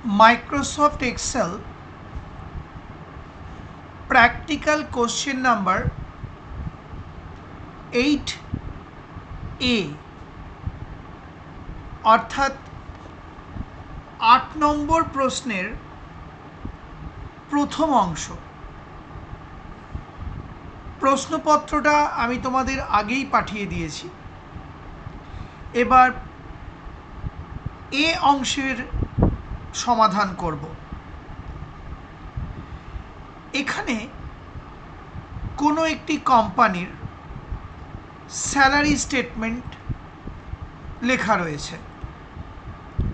Microsoft Excel practical question number 8A অর্থাৎ ৮ নম্বর প্রশ্নের প্রথম অংশ। প্রশ্নপত্রটা আমি তোমাদের আগেই পাঠিয়ে দিয়েছি। এবার এ অংশের সমাধান করব। এখানে কোনো একটি কোম্পানির স্যালারি স্টেটমেন্ট লেখা রয়েছে,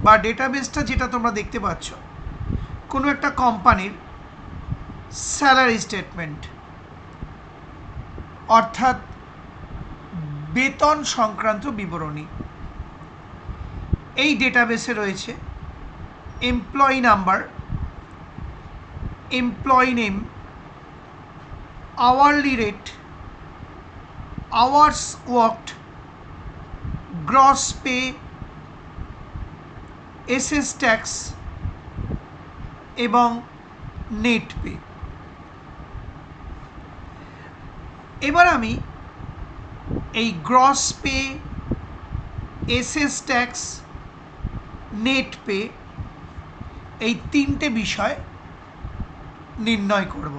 বা ডেটাবেসটা যেটা তোমরা দেখতে পাচ্ছ, কোনো একটা কোম্পানির স্যালারি স্টেটমেন্ট অর্থাৎ বেতন সংক্রান্ত বিবরণী। এই ডেটাবেসে রয়েছে employee number, employee name, hourly rate, hours worked, gross pay, SS tax এবং নেট পে। এবার আমি এই gross pay, SS tax, net pay এই তিনটে বিষয় নির্ণয় করব।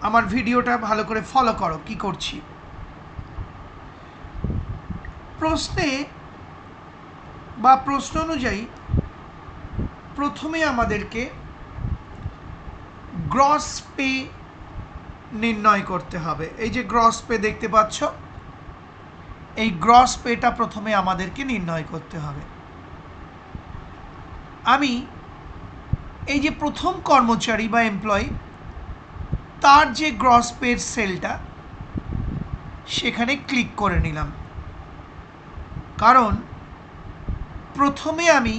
আমার ভিডিওটা ভালো করে ফলো করো কি করছি। প্রশ্নে বা প্রশ্ন অনুযায়ী প্রথমে আমাদেরকে গ্রস পে নির্ণয় করতে হবে। এই যে গ্রস পে দেখতে পাচ্ছ, এই গ্রস পেটা প্রথমে আমাদেরকে নির্ণয় করতে হবে। আমি এই যে প্রথম কর্মচারী বা এমপ্লয়ি, তার যে গ্রস পের সেলটা, সেখানে ক্লিক করে নিলাম, কারণ প্রথমে আমি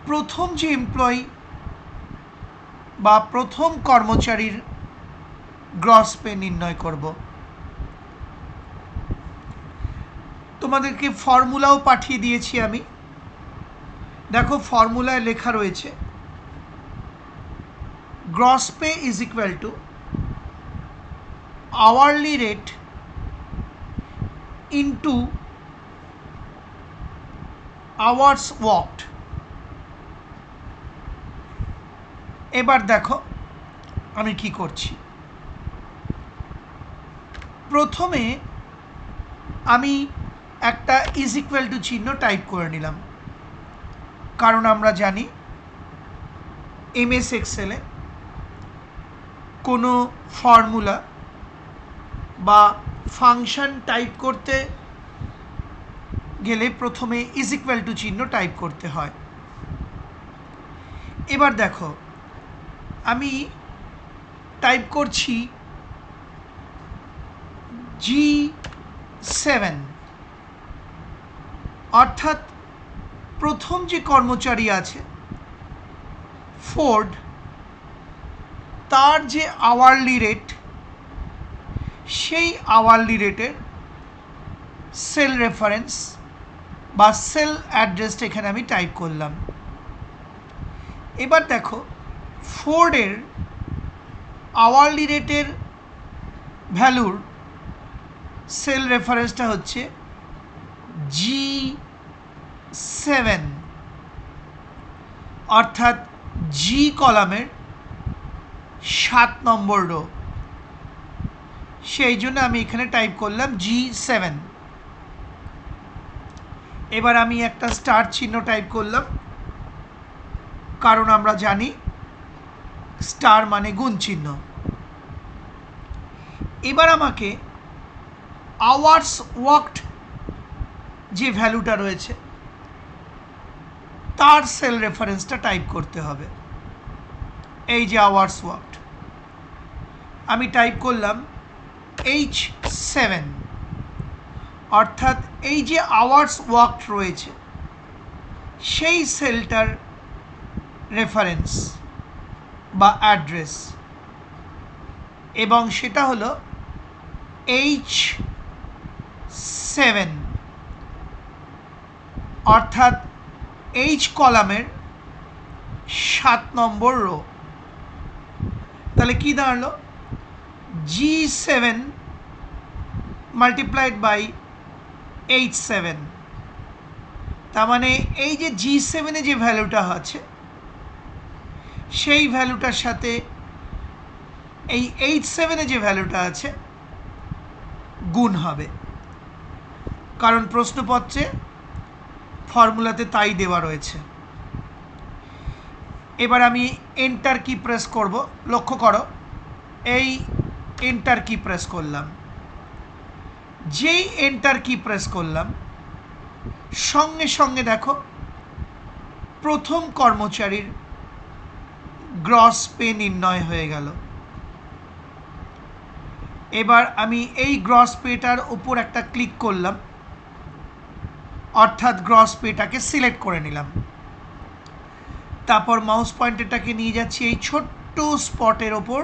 প্রথম যে এমপ্লয়ি বা প্রথম কর্মচারীর গ্রস পে নির্ণয় করব। তোমাদেরকে ফর্মুলাও পাঠিয়ে দিয়েছি আমি। দেখো, ফর্মুলায় লেখা রয়েছে gross pay is equal to hourly rate into hours worked. এবার দেখো আমি কি করছি। প্রথমে আমি একটা ইজ ইকুয়াল টু চিহ্ন টাইপ করে নিলাম, কারণ আমরা জানি এমএস এক্সেলে কোনো ফর্মুলা বা ফাংশন টাইপ করতে গেলে প্রথমে ইজ ইকুয়াল টু চিহ্ন টাইপ করতে হয়। এবার দেখো আমি টাইপ করছি G7, অর্থাৎ প্রথম যে কর্মচারী আছে ফোর্ড, তার যে আওয়ারলি রেট, সেই আওয়ারলি রেটের সেল রেফারেন্স বা সেল অ্যাড্রেসটা এখানে আমি টাইপ করলাম। এবার দেখো, ফোর্ডের আওয়ারলি রেটের ভ্যালুর সেল রেফারেন্সটা হচ্ছে G7, অর্থাৎ জি কলামের 7 নম্বর রো। সেই জন্য আমি এখানে টাইপ করলাম G7। এবার আমি একটা স্টার চিহ্ন টাইপ করলাম, কারণ আমরা জানি স্টার মানে গুণ চিহ্ন। এবার আমাকে আওয়ার্স ওয়ার্কড যে ভ্যালুটা রয়েছে, তার সেল রেফারেন্সটা টাইপ করতে হবে। এই যে আওয়ার্স ওয়ার্কড, আমি টাইপ করলাম H7, অর্থাৎ এই যে আওয়ার্স ওয়ার্কড রয়েছে সেই সেলটার রেফারেন্স বা অ্যাড্রেস, এবং সেটা হলো H7, অর্থাৎ এইচ কলামের 7 নম্বর রো। তাহলে কি দাঁড়ালো, G7 মাল্টিপ্লাইড বাই H7। তার মানে এই যে G7 যে ভ্যালুটা আছে সেই ভ্যালুটার সাথে এই H7 যে ভ্যালুটা আছে গুণ হবে, কারণ প্রশ্নপত্রে ফর্মুলাতে তাই দেওয়া রয়েছে। এবার আমি এন্টার কি প্রেস করব। লক্ষ্য করো, এই এন্টার কি প্রেস করলাম। যেই এন্টার কি প্রেস করলাম সঙ্গে সঙ্গে দেখো প্রথম কর্মচারীর গ্রস পে নির্ণয় হয়ে গেল। এবার আমি এই গ্রস পেটার উপর একটা ক্লিক করলাম, অর্থাৎ গ্রস পেটাকে সিলেক্ট করে নিলাম। তারপর মাউস পয়েন্টারটাকে নিয়ে যাচ্ছি এই ছোট্ট স্পটের ওপর,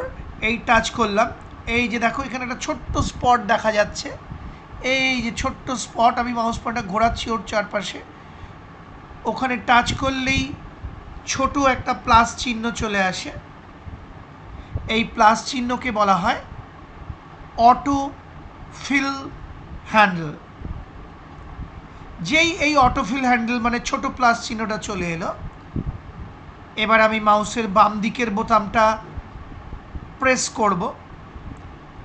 এই টাচ করলাম। এই যে দেখো এখানে একটা ছোট্ট স্পট দেখা যাচ্ছে, এই যে ছোট্ট স্পট, আমি মাউস পয়েন্টার ঘোরাচ্ছি ওর চারপাশে। ওখানে টাচ করলেই ছোট একটা প্লাস চিহ্ন চলে আসে। এই প্লাস চিহ্নকে বলা হয় অটো ফিল হ্যান্ডেল। যেই এই অটো ফিল হ্যান্ডেল মানে ছোট প্লাস চিহ্নটা চলে এলো, এবার আমি মাউসের বাম দিকের বোতামটা প্রেস করব,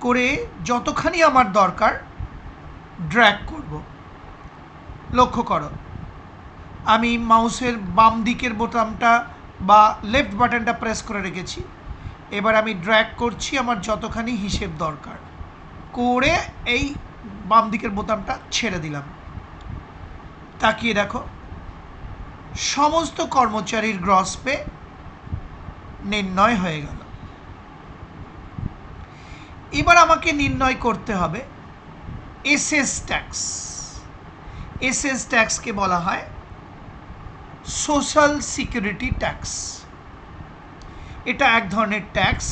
করে যতখানি আমার দরকার ড্র্যাগ করব। লক্ষ্য করো, আমি মাউসের বাম দিকের বোতামটা বা লেফট বাটনটা প্রেস করে রেখেছি। এবার আমি ড্র্যাগ করছি আমার যতখানি হিসেব দরকার, করে এই বাম দিকের বোতামটা ছেড়ে দিলাম। তাকিয়ে দেখো সমস্ত কর্মচারীর গ্রস পে নির্ণয় হয়ে গেল। এবার আমাকে নির্ণয় করতে হবে এসএস ট্যাক্স। এসএস ট্যাক্সকে বলা হয় সোশ্যাল সিকিউরিটি ট্যাক্স। এটা এক ধরনের ট্যাক্স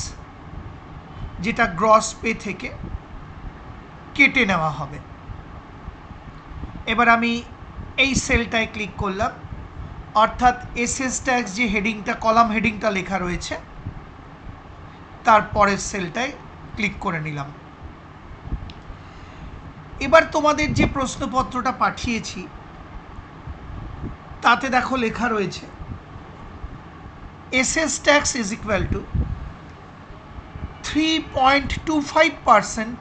যেটা গ্রস পে থেকে কেটে নেওয়া হবে। এবার আমি এই সেলটায় ক্লিক করলাম, অর্থাৎ এসএস ট্যাক্স যে হেডিংটা, কলাম হেডিংটা লেখা রয়েছে তারপরের সেলটায় ক্লিক করে নিলাম। এবার তোমাদের যে প্রশ্নপত্রটা পাঠিয়েছি তাতে দেখো লেখা রয়েছে SS tax is equal to 3.25%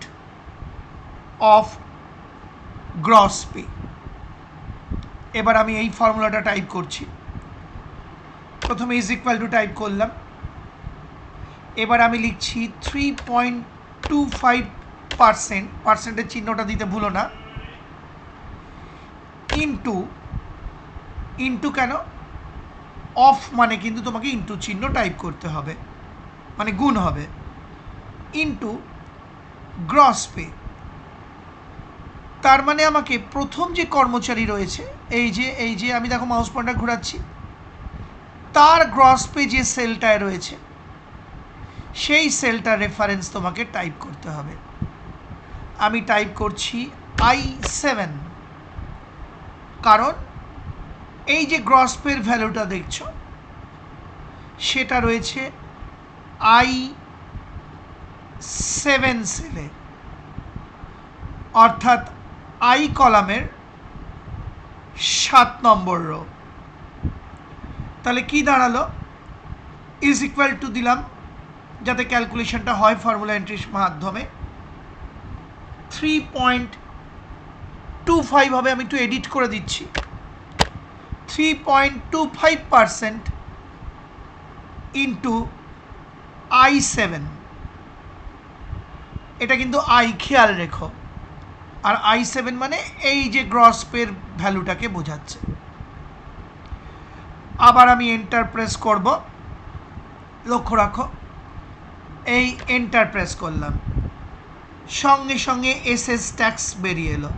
of gross pay. এবার আমি এই ফর্মুলাটা টাইপ করছি। প্রথমে ইজ ইকুয়াল টু টাইপ করলাম, এবার আমি লিখছি 3.25%, পার্সেন্টের চিহ্নটা দিতে ভুলো না, ইন্টু কেন, অফ মানে কিন্তু তোমাকে ইন্টু চিহ্ন টাইপ করতে হবে, মানে গুণ হবে, ইন্টু গ্রস পে। তার মানে আমাকে প্রথম যে কর্মচারী রয়েছে, এই যে আমি দেখো মাউস পয়েন্টার ঘোরাচ্ছি, তার গ্রস পে যে সেলটায় রয়েছে সেই সেলটার রেফারেন্স তোমাকে টাইপ করতে হবে। আমি টাইপ করছি I7, কারণ এই যে গ্রস পের ভ্যালুটা দেখছো সেটা রয়েছে I7 সেলে, অর্থাৎ আই কলামের 7 নম্বর রো। তাহলে কি দাঁড়ালো, ইজ ইকুয়াল টু দিলাম যাতে ক্যালকুলেশনটা হয় ফর্মুলা এন্ট্রির মাধ্যমে, 3.25 হবে, আমি একটু এডিট করে দিচ্ছি, 3.25% ইন্টু I7। এটা কিন্তু আই, খেয়াল রেখো, আর I7 মানে এই যে গ্রস পের ভ্যালুটাকে বোঝাচ্ছে। আবার আমি এন্টার প্রেস করব, লক্ষ্য রাখো এই এন্টার প্রেস করলাম, সঙ্গে সঙ্গে এসএস ট্যাক্স বেরিয়ে এলো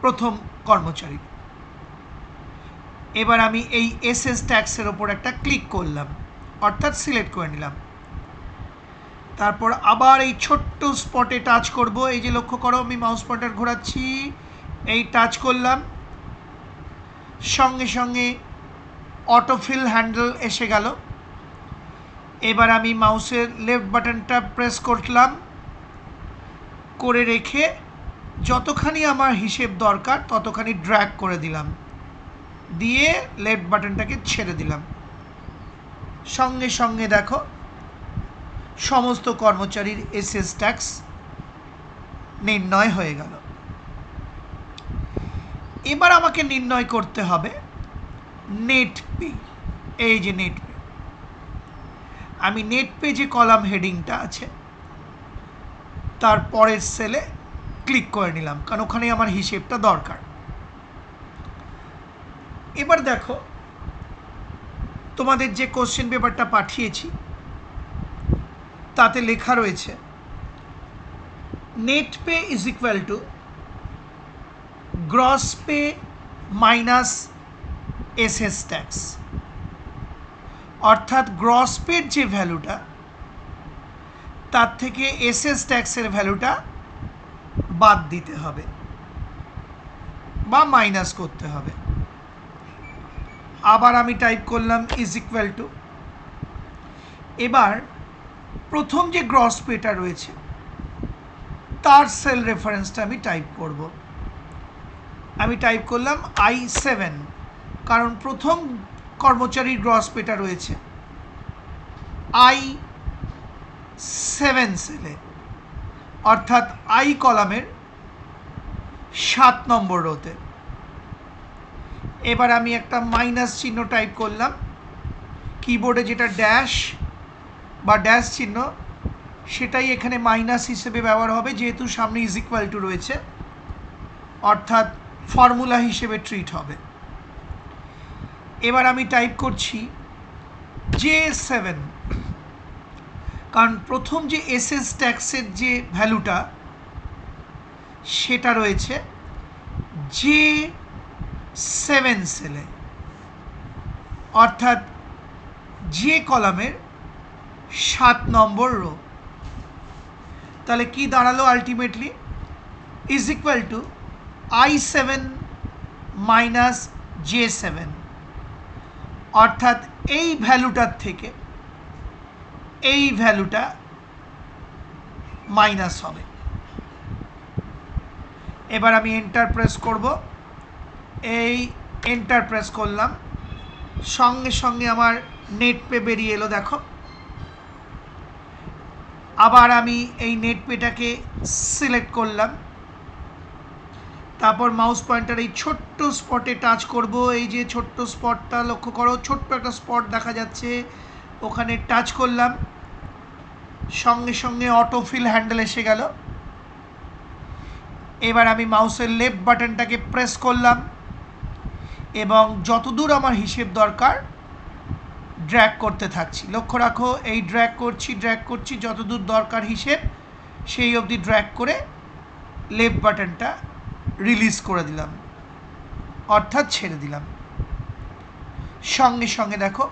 প্রথম কর্মচারী। এবার আমি এই এসএস ট্যাক্সের ওপর একটা ক্লিক করলাম, অর্থাৎ সিলেক্ট করে নিলাম। তারপর আবার এই ছোট্ট স্পটে টাচ করব, এই যে লক্ষ্য করো আমি মাউস পয়েন্টার ঘোরাচ্ছি, এই টাচ করলাম, সঙ্গে সঙ্গে অটোফিল হ্যান্ডেল এসে গেল। এবার আমি মাউসের লেফট বাটনটা প্রেস করলাম, করে রেখে যতখানি আমার হিসেব দরকার ততখানি ড্র্যাগ করে দিলাম, দিয়ে লেফট বাটনটাকে ছেড়ে দিলাম। সঙ্গে সঙ্গে দেখো সমস্ত কর্মচারীর এসএস ট্যাক্স নির্ণয় হয়ে গেল। এবার আমাকে নির্ণয় করতে হবে নেট পে। এই যে নেট পে, আমি নেট পে যে কলাম হেডিংটা আছে তার পরের সেলে ক্লিক করে নিলাম, কারণ ওখানে আমার হিসেবটা দরকার। এবার দেখো তোমাদের যে কোশ্চেন পেপারটা পাঠিয়েছি তাতে লেখা রয়েছে net pay is equal to gross pay minus SS tax. অর্থাৎ গ্রস পের যে ভ্যালুটা তার থেকে এসএস ট্যাক্সের ভ্যালুটা বাদ দিতে হবে বা মাইনাস করতে হবে। আবার আমি টাইপ করলাম ইজ ইকুয়াল টু, এবার প্রথম যে গ্রস পেটা রয়েছে তার সেল রেফারেন্সটা আমি টাইপ করব। আমি টাইপ করলাম I7, কারণ প্রথম কর্মচারীর গ্রস পেটা রয়েছে I7 সেলে, অর্থাৎ আই কলামের 7 নম্বর রোতে। এবার আমি একটা মাইনাস চিহ্ন টাইপ করলাম, কিবোর্ডে যেটা ড্যাশ বা ড্যাশ চিহ্ন সেটাই এখানে মাইনাস হিসেবে ব্যবহার হবে, যেহেতু সামনে ইজ ইকুয়াল টু রয়েছে, অর্থাৎ ফর্মুলা হিসেবে ট্রিট হবে। এবার আমি টাইপ করছি J7, কারণ প্রথম যে এসএস ট্যাক্সের যে ভ্যালুটা সেটা রয়েছে J7 সেলে, অর্থাৎ যে কলামের 7 নম্বর রো। তাহলে কি দাঁড়ালো ultimately is equal to I7 minus J7, অর্থাৎ এই ভ্যালুটার থেকে এই ভ্যালুটা মাইনাস হবে। এবার আমি এন্টার প্রেস করব, এই এন্টার প্রেস করলাম, সঙ্গে সঙ্গে আমার নেট পে বেরিয়ে এলো। দেখো আবার আমি এই নেট পেটাকে সিলেক্ট করলাম, তারপর মাউস পয়েন্টার এই ছোট্ট স্পটে টাচ করব। এই যে ছোট্ট স্পটটা লক্ষ্য করো, ছোট্ট একটা স্পট দেখা যাচ্ছে, ওখানে টাচ করলাম, সঙ্গে সঙ্গে অটোফিল হ্যান্ডেল এসে গেল। এবার আমি মাউসের লেফট বাটনটাকে প্রেস করলাম এবং যতদূর আমার হিসেব দরকার ড্র্যাগ করতে থাকছি। লক্ষ্য রাখো এই ড্র্যাগ করছি যতদূর দরকার হিসেব সেই অবধি ড্র্যাগ করে লেফট বাটনটা রিলিজ করে দিলাম, অর্থাৎ ছেড়ে দিলাম। সঙ্গে সঙ্গে দেখো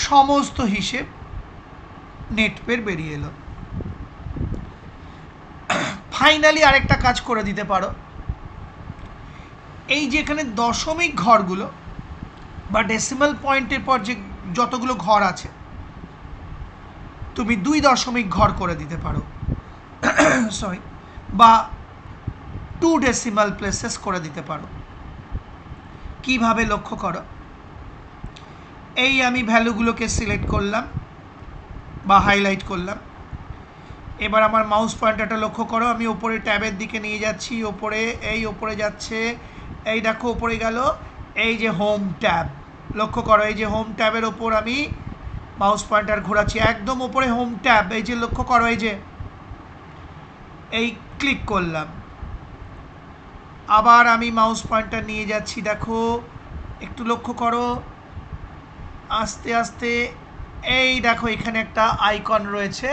সমস্ত হিসেব নেট পের বেরিয়ে এলো। ফাইনালি আরেকটা কাজ করে দিতে পারো, এই যে এখানে দশমিক ঘরগুলো বা ডেসিমাল পয়েন্টের পর যে যতগুলো ঘর আছে তুমি 2 দশমিক ঘর করে দিতে পারো, সরি, বা 2 ডেসিমাল প্লেসেস করে দিতে পারো। কিভাবে লক্ষ্য করো, এই আমি ভ্যালুগুলোকে সিলেক্ট করলাম বা হাইলাইট করলাম। এবার আমার মাউস পয়েন্টারটা লক্ষ্য করো, আমি ওপরে ট্যাবের দিকে নিয়ে যাচ্ছি, ওপরে এই ওপরে যাচ্ছে, এই দেখো ওপরে গেল, এই যে হোম ট্যাব লক্ষ্য করো, এই যে হোম ট্যাবের ওপর আমি মাউস পয়েন্টার ঘোরাচ্ছি, একদম ওপরে হোম ট্যাব, এই যে লক্ষ্য করো, এই যে এই ক্লিক করলাম। আবার আমি মাউস পয়েন্টার নিয়ে যাচ্ছি, দেখো একটু লক্ষ্য করো, আস্তে আস্তে, এই দেখো এখানে একটা আইকন রয়েছে,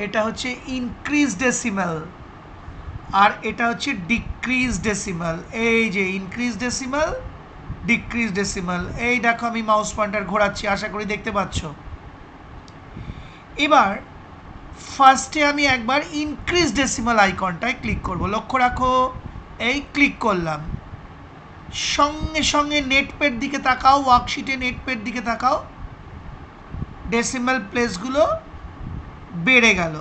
এটা হচ্ছে ইনক্রিজ ডেসিমাল আর এটা হচ্ছে ডিক্রিজ ডেসিমাল। এই যে ইনক্রিজ ডেসিমাল, ডিক্রিজ ডেসিমাল, এই দেখো আমি মাউস পয়েন্টার ঘোরাচ্ছি, আশা করি দেখতে পাচ্ছ। এবার ফার্স্টে আমি একবার ইনক্রিজ ডেসিমাল আইকনটায় ক্লিক করব, লক্ষ্য রাখো এই ক্লিক করলাম। সঙ্গে সঙ্গে নেটপের দিকে তাকাও, ওয়ার্কশিটে নেটপের দিকে তাকাও, ডেসিমাল প্লেসগুলো বেড়ে গেল।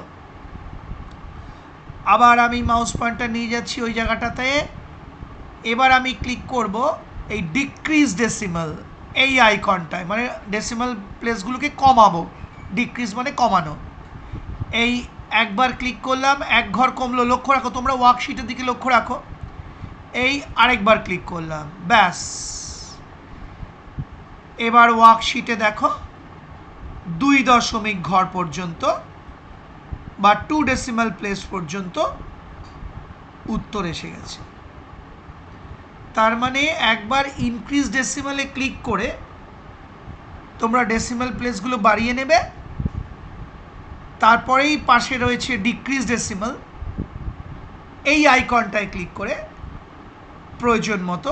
আবার আমি মাউস পয়েন্টার নিয়ে যাচ্ছি ওই জায়গাটাতে। এবার আমি ক্লিক করব এই ডিক্রিজ ডেসিমাল এই আইকনটায়, মানে ডেসিমাল প্লেসগুলোকে কমাবো। ডিক্রিজ মানে কমানো। এই একবার ক্লিক করলাম, এক ঘর কমলো। লক্ষ্য রাখো, তোমরা ওয়ার্কশিটের দিকে লক্ষ্য রাখো। এই আরেকবার ক্লিক করলাম, ব্যাস। এবার ওয়ার্কশিটে দেখো 2 ঘর পর্যন্ত বা 2 ডেসিমাল প্লেস পর্যন্ত উত্তর এসে গেছে। তার মানে একবার ইনক্রিজ ডেসিমালে ক্লিক করে তোমরা ডেসিমাল প্লেসগুলো বাড়িয়ে নেবে। তারপরেই পাশে রয়েছে ডিক্রিজ ডেসিমাল, এই আইকনটায় ক্লিক করে প্রয়োজন মতো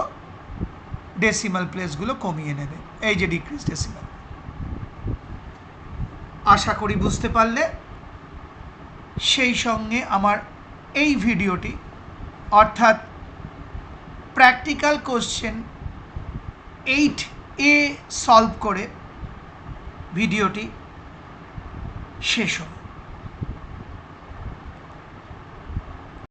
ডেসিমাল প্লেসগুলো কমিয়ে নেবে। এই যে ডিক্রিজ ডেসিমাল। আশা করি বুঝতে পারলে। সেই সঙ্গে আমার এই ভিডিওটি অর্থাৎ প্র্যাকটিক্যাল কোশ্চেন 8A সলভ করে ভিডিওটি শেষ হলো।